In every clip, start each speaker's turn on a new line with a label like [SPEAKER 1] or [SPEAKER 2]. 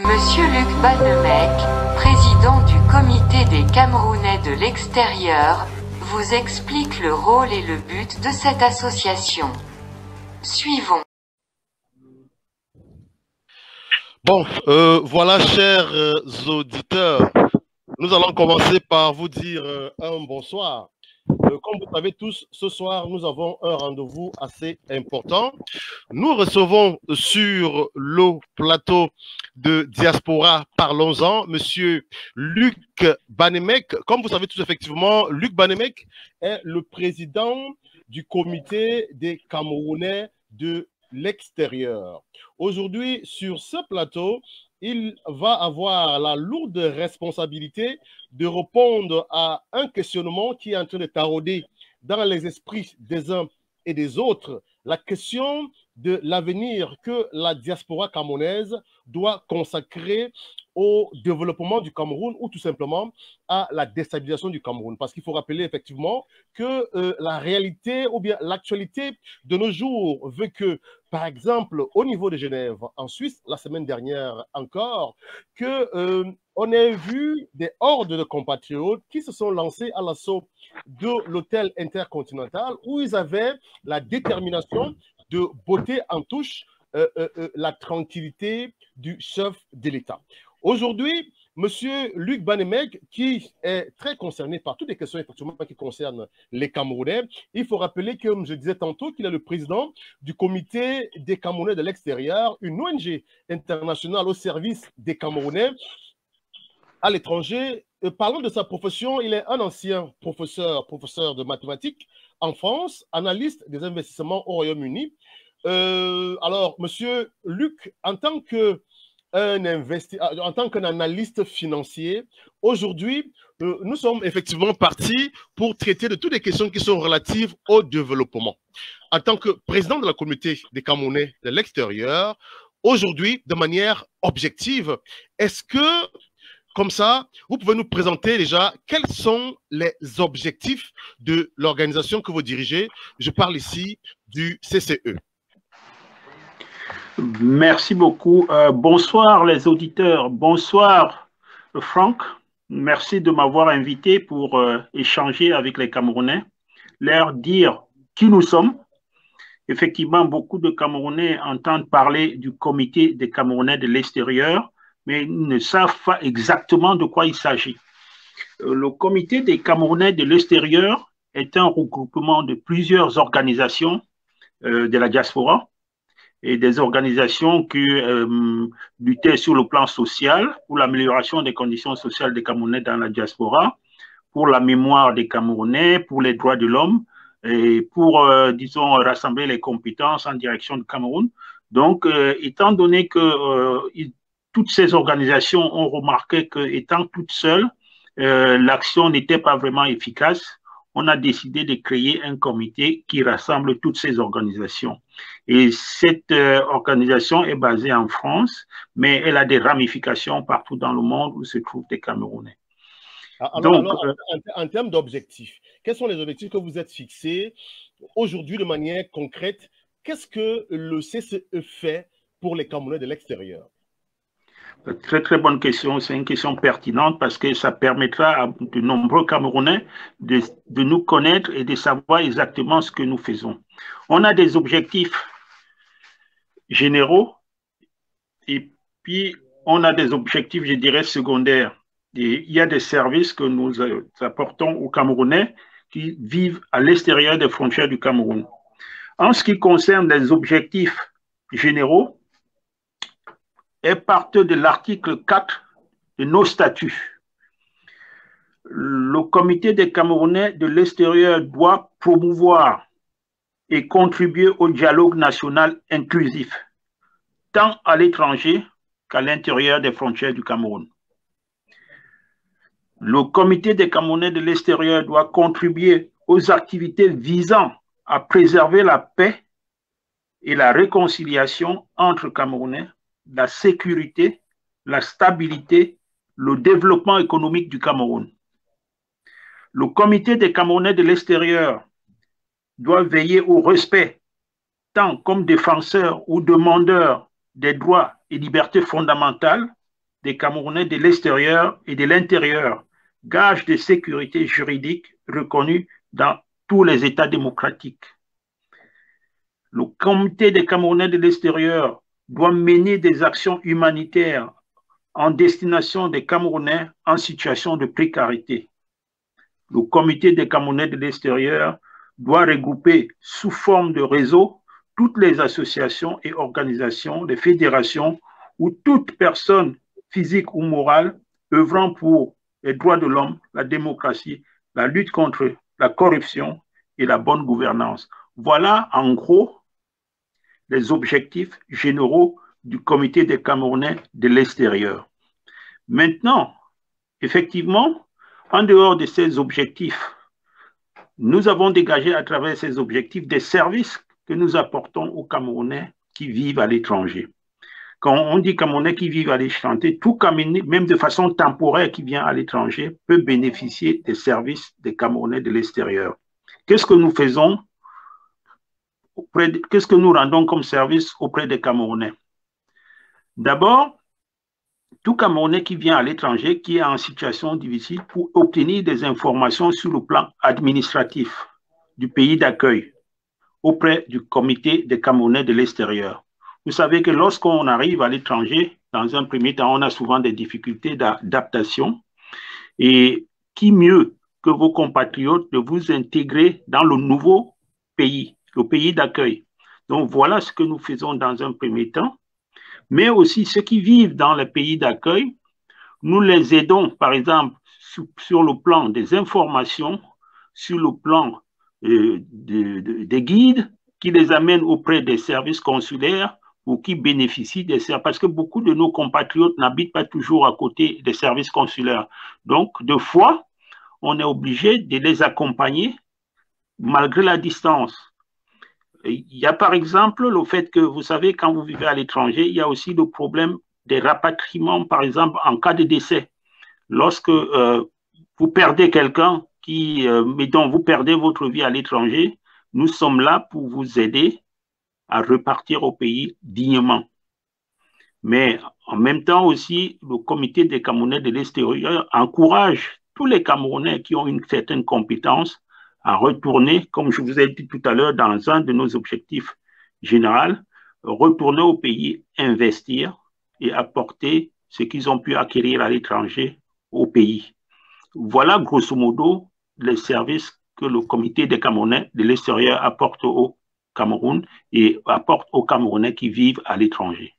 [SPEAKER 1] Monsieur Luc Bannemec, président du Comité des Camerounais de l'extérieur, vous explique le rôle et le but de cette association. Suivons.
[SPEAKER 2] Bon, voilà, chers auditeurs, nous allons commencer par vous dire un bonsoir. Comme vous savez tous, ce soir, nous avons un rendez-vous assez important. Nous recevons sur le plateau de Diaspora Parlons-en, Monsieur Luc Bannemec. Comme vous savez tous, effectivement, Luc Bannemec est le président du comité des Camerounais de l'extérieur. Aujourd'hui, sur ce plateau, il va avoir la lourde responsabilité de répondre à un questionnement qui est en train de tarauder dans les esprits des uns et des autres, la question de l'avenir que la diaspora camerounaise doit consacrer au développement du Cameroun ou tout simplement à la déstabilisation du Cameroun. Parce qu'il faut rappeler effectivement que la réalité ou bien l'actualité de nos jours veut que, par exemple, au niveau de Genève, en Suisse, la semaine dernière encore, on a vu des hordes de compatriotes qui se sont lancés à l'assaut de l'hôtel intercontinental où ils avaient la détermination de botter en touche la tranquillité du chef de l'État. Aujourd'hui, Monsieur Luc Bannemec, qui est très concerné par toutes les questions effectivement qui concernent les Camerounais, il faut rappeler, comme je disais tantôt, qu'il est le président du comité des Camerounais de l'extérieur, une ONG internationale au service des Camerounais à l'étranger. Parlant de sa profession, il est un ancien professeur de mathématiques en France, analyste des investissements au Royaume-Uni. Alors, Monsieur Luc, en tant qu'un analyste financier, aujourd'hui, nous sommes effectivement partis pour traiter de toutes les questions qui sont relatives au développement. En tant que président de la communauté des Camerounais de l'extérieur, aujourd'hui, de manière objective, est-ce que, comme ça, vous pouvez nous présenter déjà quels sont les objectifs de l'organisation que vous dirigez? Je parle ici du CCE.
[SPEAKER 3] Merci beaucoup. Bonsoir les auditeurs. Bonsoir Franck. Merci de m'avoir invité pour échanger avec les Camerounais, leur dire qui nous sommes. Effectivement, beaucoup de Camerounais entendent parler du comité des Camerounais de l'extérieur, mais ils ne savent pas exactement de quoi il s'agit. Le comité des Camerounais de l'extérieur est un regroupement de plusieurs organisations de la diaspora et des organisations qui luttaient sur le plan social pour l'amélioration des conditions sociales des Camerounais dans la diaspora, pour la mémoire des Camerounais, pour les droits de l'homme et pour, disons, rassembler les compétences en direction du Cameroun. Donc, étant donné que toutes ces organisations ont remarqué qu'étant toutes seules, l'action n'était pas vraiment efficace, on a décidé de créer un comité qui rassemble toutes ces organisations. Et cette organisation est basée en France, mais elle a des ramifications partout dans le monde où se trouvent des Camerounais.
[SPEAKER 2] En termes d'objectifs, quels sont les objectifs que vous êtes fixés aujourd'hui de manière concrète? Qu'est-ce que le CCE fait pour les Camerounais de l'extérieur?
[SPEAKER 3] Très, très bonne question. C'est une question pertinente parce que ça permettra à de nombreux Camerounais de nous connaître et de savoir exactement ce que nous faisons. On a des objectifs généraux et puis on a des objectifs, je dirais, secondaires. Et il y a des services que nous apportons aux Camerounais qui vivent à l'extérieur des frontières du Cameroun. En ce qui concerne les objectifs généraux, est partie de l'article 4 de nos statuts. Le comité des Camerounais de l'extérieur doit promouvoir et contribuer au dialogue national inclusif, tant à l'étranger qu'à l'intérieur des frontières du Cameroun. Le comité des Camerounais de l'extérieur doit contribuer aux activités visant à préserver la paix et la réconciliation entre Camerounais, la sécurité, la stabilité, le développement économique du Cameroun. Le comité des Camerounais de l'extérieur doit veiller au respect, tant comme défenseur ou demandeur des droits et libertés fondamentales des Camerounais de l'extérieur et de l'intérieur, gage de sécurité juridique reconnu dans tous les États démocratiques. Le comité des Camerounais de l'extérieur doit mener des actions humanitaires en destination des Camerounais en situation de précarité. Le comité des Camerounais de l'extérieur doit regrouper sous forme de réseau toutes les associations et organisations, les fédérations ou toute personne physique ou morale œuvrant pour les droits de l'homme, la démocratie, la lutte contre la corruption et la bonne gouvernance. Voilà en gros les objectifs généraux du comité des Camerounais de l'extérieur. Maintenant, effectivement, en dehors de ces objectifs, nous avons dégagé à travers ces objectifs des services que nous apportons aux Camerounais qui vivent à l'étranger. Quand on dit Camerounais qui vivent à l'étranger, tout Camerounais, même de façon temporaire qui vient à l'étranger, peut bénéficier des services des Camerounais de l'extérieur. Qu'est-ce que nous faisons? Qu'est-ce que nous rendons comme service auprès des Camerounais? D'abord, tout Camerounais qui vient à l'étranger, qui est en situation difficile, pour obtenir des informations sur le plan administratif du pays d'accueil auprès du comité des Camerounais de l'extérieur. Vous savez que lorsqu'on arrive à l'étranger, dans un premier temps, on a souvent des difficultés d'adaptation. Et qui mieux que vos compatriotes de vous intégrer dans le nouveau pays, le pays d'accueil. Donc voilà ce que nous faisons dans un premier temps. Mais aussi ceux qui vivent dans les pays d'accueil, nous les aidons, par exemple, sur le plan des informations, sur le plan des guides qui les amènent auprès des services consulaires ou qui bénéficient des services, parce que beaucoup de nos compatriotes n'habitent pas toujours à côté des services consulaires. Donc, deux fois, on est obligé de les accompagner malgré la distance. Il y a par exemple le fait que, vous savez, quand vous vivez à l'étranger, il y a aussi le problème des rapatriements, par exemple, en cas de décès. Lorsque vous perdez quelqu'un dont vous perdez votre vie à l'étranger, nous sommes là pour vous aider à repartir au pays dignement. Mais en même temps aussi, le comité des Camerounais de l'extérieur encourage tous les Camerounais qui ont une certaine compétence à retourner, comme je vous ai dit tout à l'heure, dans un de nos objectifs généraux, retourner au pays, investir et apporter ce qu'ils ont pu acquérir à l'étranger au pays. Voilà, grosso modo, les services que le comité des Camerounais de l'extérieur apporte au Cameroun et apporte aux Camerounais qui vivent à l'étranger.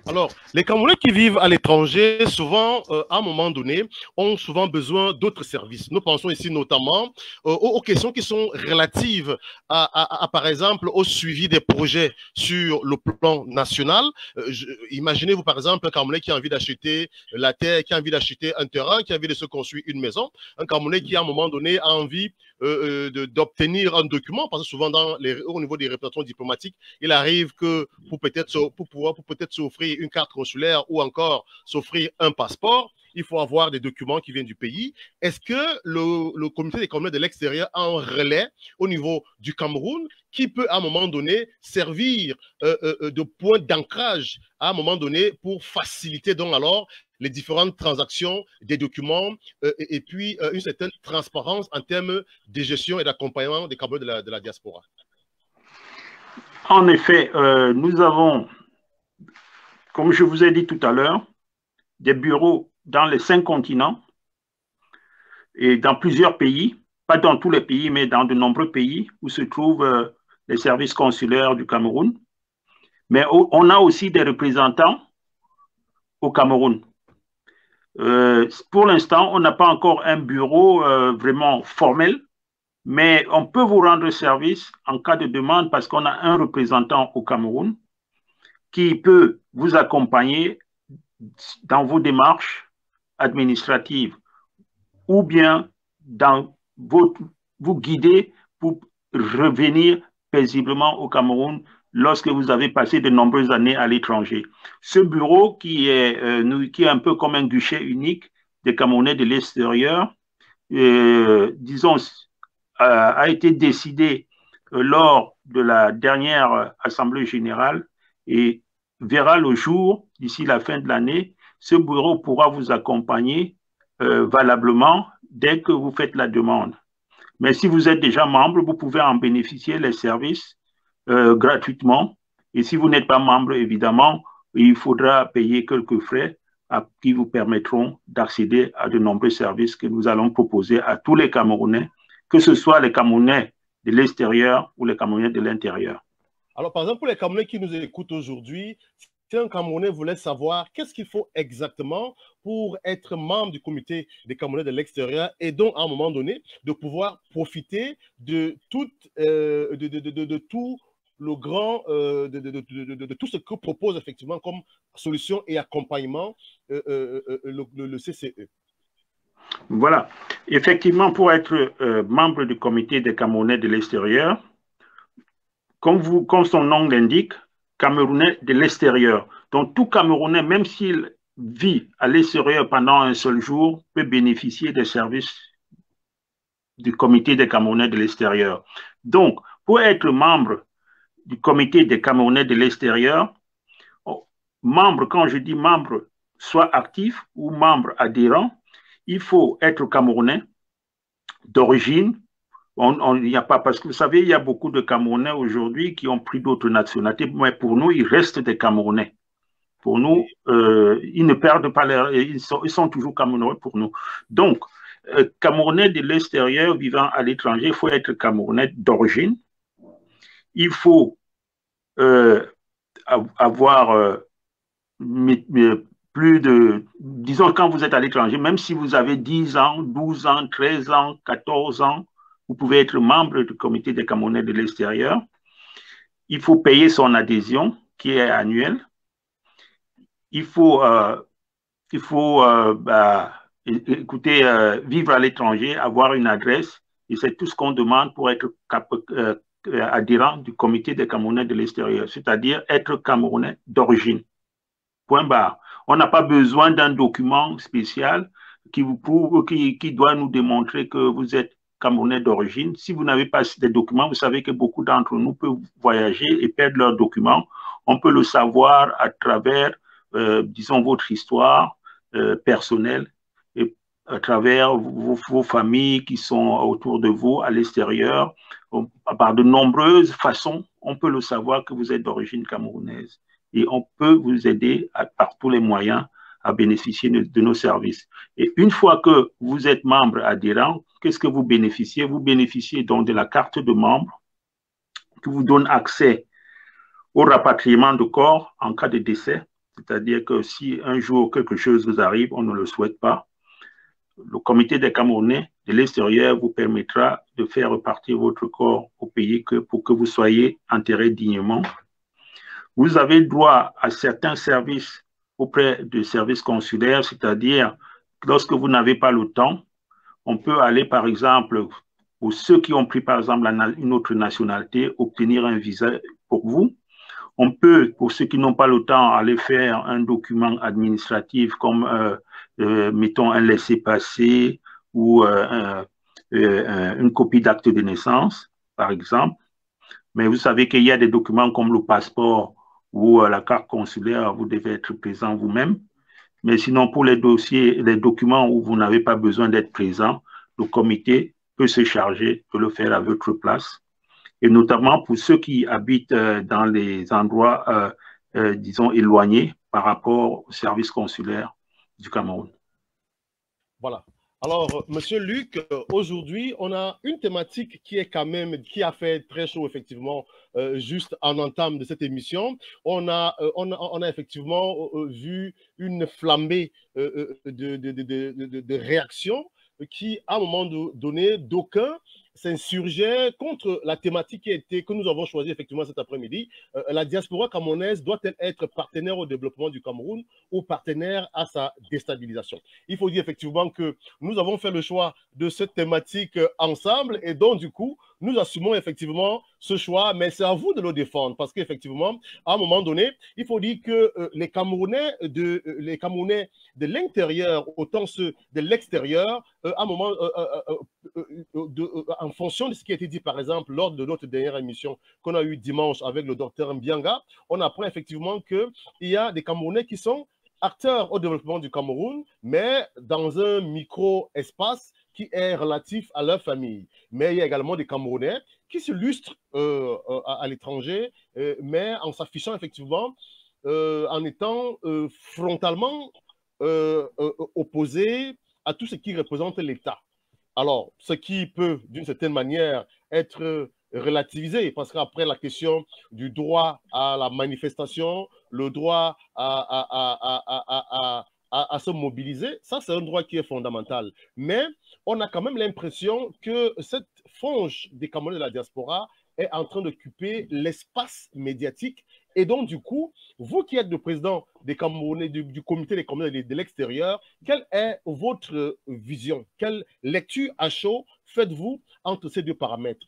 [SPEAKER 2] Alors, les Camerounais qui vivent à l'étranger, souvent, à un moment donné, ont souvent besoin d'autres services. Nous pensons ici notamment aux questions qui sont relatives par exemple, au suivi des projets sur le plan national. Imaginez-vous, par exemple, un Camerounais qui a envie d'acheter la terre, qui a envie d'acheter un terrain, qui a envie de se construire une maison. Un Camerounais qui, à un moment donné, a envie d'obtenir un document, parce que souvent, au niveau des représentations diplomatiques, il arrive que pour peut-être s'offrir une carte consulaire ou encore s'offrir un passeport, il faut avoir des documents qui viennent du pays. Est-ce que le comité des Camerounais de l'extérieur a un relais au niveau du Cameroun qui peut à un moment donné servir de point d'ancrage à un moment donné pour faciliter donc alors les différentes transactions des documents et puis une certaine transparence en termes de gestion et d'accompagnement des Camerounais de la diaspora?
[SPEAKER 3] En effet, nous avons, comme je vous ai dit tout à l'heure, des bureaux dans les 5 continents et dans plusieurs pays, pas dans tous les pays, mais dans de nombreux pays où se trouvent les services consulaires du Cameroun. Mais on a aussi des représentants au Cameroun. Pour l'instant, on n'a pas encore un bureau vraiment formel, mais on peut vous rendre service en cas de demande parce qu'on a un représentant au Cameroun qui peut vous accompagner dans vos démarches administratives ou bien vous guider pour revenir paisiblement au Cameroun lorsque vous avez passé de nombreuses années à l'étranger. Ce bureau qui est un peu comme un guichet unique des Camerounais de l'extérieur, disons, a été décidé lors de la dernière Assemblée générale et verra le jour d'ici la fin de l'année ce bureau pourra vous accompagner valablement dès que vous faites la demande. Mais si vous êtes déjà membre, vous pouvez en bénéficier les services gratuitement. Et si vous n'êtes pas membre, évidemment, il faudra payer quelques frais qui vous permettront d'accéder à de nombreux services que nous allons proposer à tous les Camerounais, que ce soit les Camerounais de l'extérieur ou les Camerounais de l'intérieur.
[SPEAKER 2] Alors, par exemple, pour les Camerounais qui nous écoutent aujourd'hui, si un Camerounais voulait savoir qu'est-ce qu'il faut exactement pour être membre du comité des Camerounais de l'extérieur et donc, à un moment donné, de pouvoir profiter de tout le grand, de tout ce que propose effectivement comme solution et accompagnement le CCE.
[SPEAKER 3] Voilà. Effectivement, pour être membre du comité des Camerounais de l'extérieur, comme son nom l'indique, Camerounais de l'extérieur. Donc, tout Camerounais, même s'il vit à l'extérieur pendant un seul jour, peut bénéficier des services du comité des Camerounais de l'extérieur. Donc, pour être membre du comité des Camerounais de l'extérieur, membre, quand je dis membre, soit actif ou membre adhérent, il faut être Camerounais d'origine. Il n'y a pas, parce que vous savez, il y a beaucoup de Camerounais aujourd'hui qui ont pris d'autres nationalités, mais pour nous, ils restent des Camerounais. Pour nous, ils ne perdent pas ils sont toujours Camerounais pour nous. Donc, Camerounais de l'extérieur vivant à l'étranger, il faut être Camerounais d'origine. Il faut avoir plus de, disons, quand vous êtes à l'étranger, même si vous avez 10 ans, 12 ans, 13 ans, 14 ans, vous pouvez être membre du comité des Camerounais de l'extérieur. Il faut payer son adhésion, qui est annuelle. Il faut écoutez, vivre à l'étranger, avoir une adresse, et c'est tout ce qu'on demande pour être adhérent du comité des Camerounais de l'extérieur, c'est-à-dire être Camerounais d'origine. Point barre. On n'a pas besoin d'un document spécial qui doit nous démontrer que vous êtes Camerounais d'origine. Si vous n'avez pas des documents, vous savez que beaucoup d'entre nous peuvent voyager et perdre leurs documents. On peut le savoir à travers, disons, votre histoire personnelle et à travers vos familles qui sont autour de vous à l'extérieur. Par de nombreuses façons, on peut le savoir que vous êtes d'origine camerounaise. Et on peut vous aider par tous les moyens à bénéficier de nos services. Et une fois que vous êtes membre adhérent, qu'est-ce que vous bénéficiez? Vous bénéficiez donc de la carte de membre qui vous donne accès au rapatriement de corps en cas de décès. C'est-à-dire que si un jour quelque chose vous arrive, on ne le souhaite pas, le comité des Camerounais de l'extérieur vous permettra de faire repartir votre corps au pays pour que vous soyez enterré dignement. Vous avez droit à certains services auprès de services consulaires, c'est-à-dire lorsque vous n'avez pas le temps, on peut aller par exemple, pour ceux qui ont pris par exemple une autre nationalité, obtenir un visa pour vous. On peut, pour ceux qui n'ont pas le temps, aller faire un document administratif comme, mettons, un laissez-passer ou une copie d'acte de naissance, par exemple. Mais vous savez qu'il y a des documents comme le passeport ou la carte consulaire, vous devez être présent vous-même. Mais sinon, pour les dossiers, les documents où vous n'avez pas besoin d'être présent, le comité peut se charger de le faire à votre place. Et notamment pour ceux qui habitent dans les endroits, disons, éloignés par rapport au service consulaire du Cameroun.
[SPEAKER 2] Voilà. Alors, Monsieur Luc, aujourd'hui, on a une thématique qui est quand même, qui a fait très chaud, effectivement, juste en entame de cette émission. On a effectivement vu une flambée de réactions qui, à un moment donné, d'aucuns s'insurgeaient contre la thématique que nous avons choisie effectivement cet après-midi. La diaspora camerounaise doit-elle être partenaire au développement du Cameroun ou partenaire à sa déstabilisation? Il faut dire effectivement que nous avons fait le choix de cette thématique ensemble et donc du coup, nous assumons effectivement ce choix, mais c'est à vous de le défendre parce qu'effectivement, à un moment donné, il faut dire que les Camerounais de l'intérieur, autant ceux de l'extérieur, à un moment, en fonction de ce qui a été dit, par exemple, lors de notre dernière émission qu'on a eue dimanche avec le docteur Mbianga, on apprend effectivement qu'il y a des Camerounais qui sont acteur au développement du Cameroun, mais dans un micro-espace qui est relatif à leur famille. Mais il y a également des Camerounais qui s'illustrent à l'étranger, mais en s'affichant effectivement, en étant frontalement opposés à tout ce qui représente l'État. Alors, ce qui peut, d'une certaine manière, être relativisé, parce qu'après la question du droit à la manifestation, le droit à se mobiliser, ça c'est un droit qui est fondamental. Mais on a quand même l'impression que cette frange des Camerounais de la diaspora est en train d'occuper l'espace médiatique. Et donc, du coup, vous qui êtes le président des Camerounais, du comité des Camerounais de l'extérieur, quelle est votre vision? Quelle lecture à chaud faites-vous entre ces deux paramètres?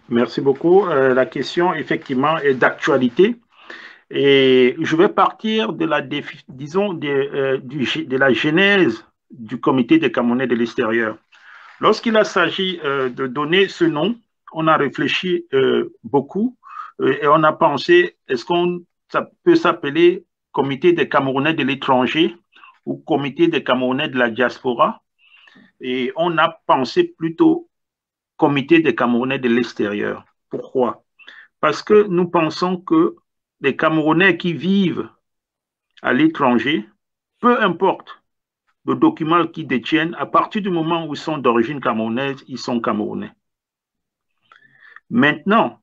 [SPEAKER 3] Merci beaucoup. La question, effectivement, est d'actualité. Et je vais partir de la, disons, de la genèse du comité des Camerounais de l'extérieur. Lorsqu'il a s'agi de donner ce nom, on a réfléchi beaucoup et on a pensé, est-ce ça peut s'appeler comité des Camerounais de l'étranger ou comité des Camerounais de la diaspora? Et on a pensé plutôt comité des Camerounais de l'extérieur. Pourquoi? Parce que nous pensons que les Camerounais qui vivent à l'étranger, peu importe le document qu'ils détiennent, à partir du moment où ils sont d'origine camerounaise, ils sont Camerounais. Maintenant,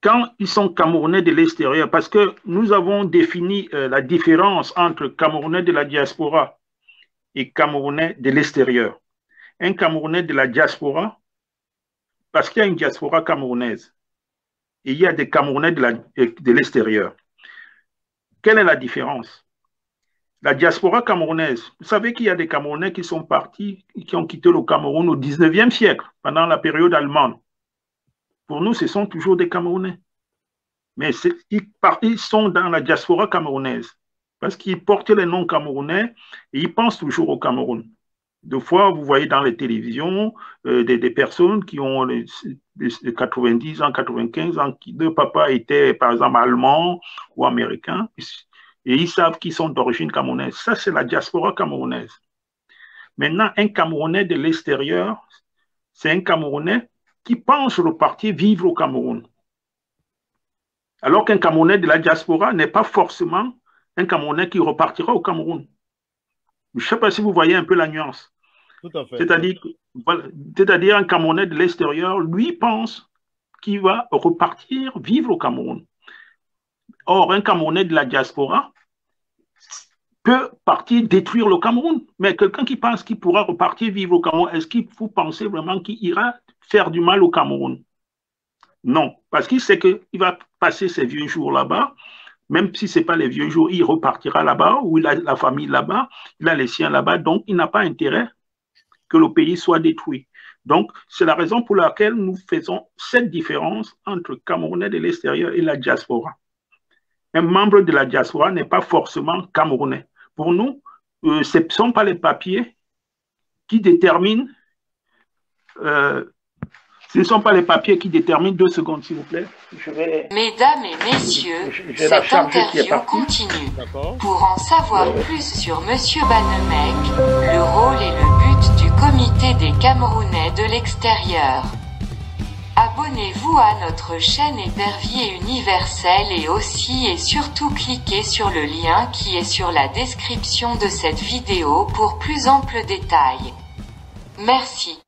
[SPEAKER 3] quand ils sont Camerounais de l'extérieur, parce que nous avons défini la différence entre Camerounais de la diaspora et Camerounais de l'extérieur. Un Camerounais de la diaspora, parce qu'il y a une diaspora camerounaise, et il y a des Camerounais de l'extérieur. Quelle est la différence? La diaspora camerounaise, vous savez qu'il y a des Camerounais qui sont partis, qui ont quitté le Cameroun au 19e siècle, pendant la période allemande. Pour nous, ce sont toujours des Camerounais. Mais ils sont dans la diaspora camerounaise, parce qu'ils portent les noms camerounais et ils pensent toujours au Cameroun. Deux fois, vous voyez dans les télévisions des personnes qui ont 90 ans, 95 ans, qui deux papas étaient, par exemple, allemands ou américains, et ils savent qu'ils sont d'origine camerounaise. Ça, c'est la diaspora camerounaise. Maintenant, un Camerounais de l'extérieur, c'est un Camerounais qui pense repartir vivre au Cameroun. Alors qu'un Camerounais de la diaspora n'est pas forcément un Camerounais qui repartira au Cameroun. Je ne sais pas si vous voyez un peu la nuance.
[SPEAKER 2] Tout à fait.
[SPEAKER 3] C'est-à-dire un Camerounais de l'extérieur, lui pense qu'il va repartir vivre au Cameroun. Or, un Camerounais de la diaspora peut partir détruire le Cameroun. Mais quelqu'un qui pense qu'il pourra repartir vivre au Cameroun, est-ce qu'il faut penser vraiment qu'il ira faire du mal au Cameroun? Non, parce qu'il sait qu'il va passer ses vieux jours là-bas. Même si ce n'est pas les vieux jours, il repartira là-bas, ou il a la famille là-bas, il a les siens là-bas, donc il n'a pas intérêt que le pays soit détruit. Donc, c'est la raison pour laquelle nous faisons cette différence entre Camerounais de l'extérieur et la diaspora. Un membre de la diaspora n'est pas forcément Camerounais. Pour nous, ce ne sont pas les papiers qui déterminent ce ne sont pas les papiers qui déterminent. 2 secondes, s'il vous plaît.
[SPEAKER 1] Mesdames et messieurs, cette interview continue. Pour en savoir plus sur Monsieur Banemec, le rôle et le but du comité des Camerounais de l'extérieur, abonnez-vous à notre chaîne Épervier Universel et aussi et surtout cliquez sur le lien qui est sur la description de cette vidéo pour plus ample détails. Merci.